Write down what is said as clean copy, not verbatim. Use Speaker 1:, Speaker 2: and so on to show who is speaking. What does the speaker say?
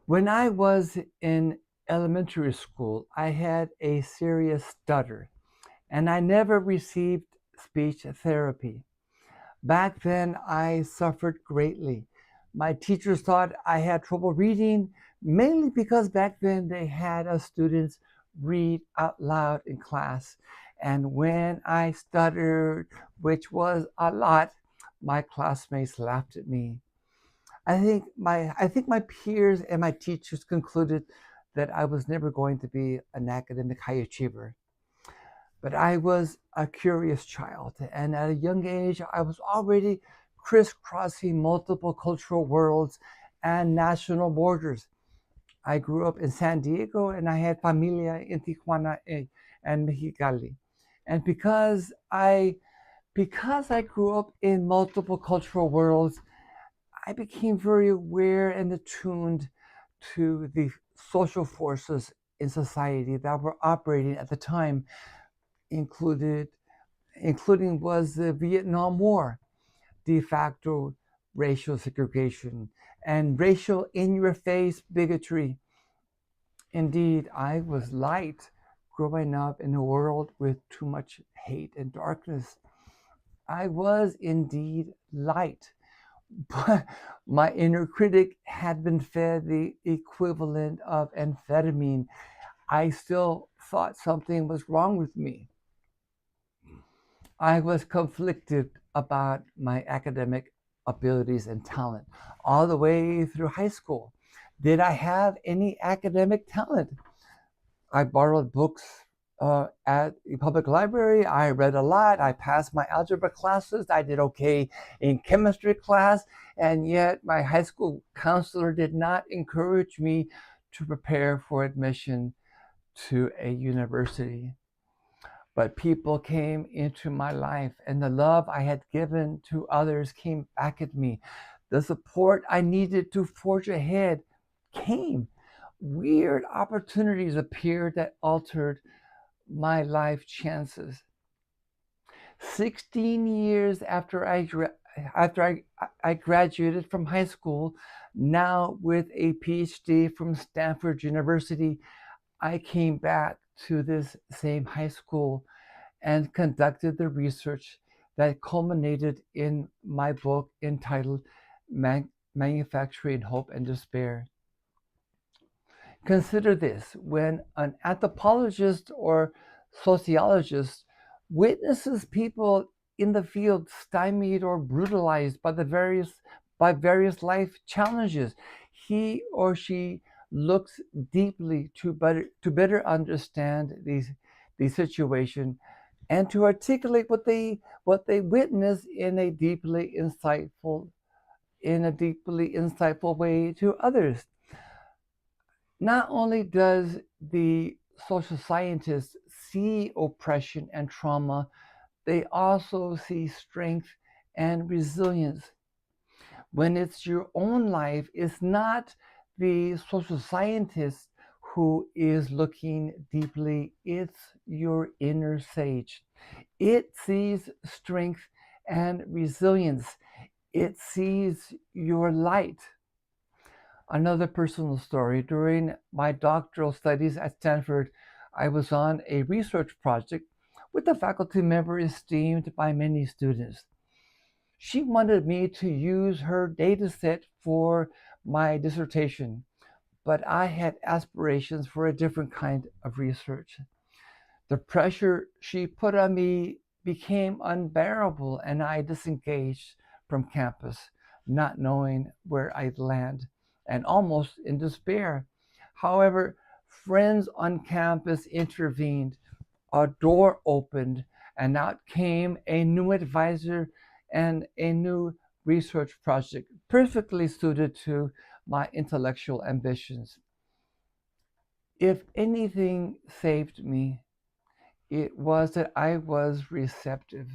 Speaker 1: When I was in elementary school, I had a serious stutter, and I never received speech therapy. Back then, I suffered greatly. My teachers thought I had trouble reading, mainly because back then they had us students read out loud in class. And when I stuttered, which was a lot, my classmates laughed at me. I think my peers and my teachers concluded that I was never going to be an academic high achiever. But I was a curious child, and at a young age, I was already crisscrossing multiple cultural worlds and national borders. I grew up in San Diego, and I had familia in Tijuana and Mexicali. And because I grew up in multiple cultural worlds, I became very aware and attuned to the social forces in society that were operating at the time, included including was the Vietnam War, de facto racial segregation, and racial in your face bigotry. Indeed, I was light growing up in a world with too much hate and darkness. I was indeed light, but my inner critic had been fed the equivalent of amphetamine. I still thought something was wrong with me. I was conflicted about my academic abilities and talent all the way through high school. Did I have any academic talent? I borrowed books at the public library. I read a lot. I passed my algebra classes. I did okay in chemistry class. And yet, my high school counselor did not encourage me to prepare for admission to a university. But people came into my life, and the love I had given to others came back at me. The support I needed to forge ahead came. Weird opportunities appeared that altered my life chances. 16 years after I graduated from high school, now with a PhD from Stanford University, I came back to this same high school and conducted the research that culminated in my book entitled Manufacturing Hope and Despair. Consider this: when an anthropologist or sociologist witnesses people in the field stymied or brutalized by various life challenges, he or she looks deeply to better understand the situation and to articulate what they witness in a deeply insightful way to others. Not only does the social scientist see oppression and trauma, they also see strength and resilience. When it's your own life, it's not the social scientist who is looking deeply, it's your inner sage. It sees strength and resilience, it sees your light. Another personal story: during my doctoral studies at Stanford, I was on a research project with a faculty member esteemed by many students. She wanted me to use her data set for my dissertation, but I had aspirations for a different kind of research. The pressure she put on me became unbearable, and I disengaged from campus, not knowing where I'd land and almost in despair. However, friends on campus intervened, a door opened, and out came a new advisor and a new research project perfectly suited to my intellectual ambitions. If anything saved me, it was that I was receptive.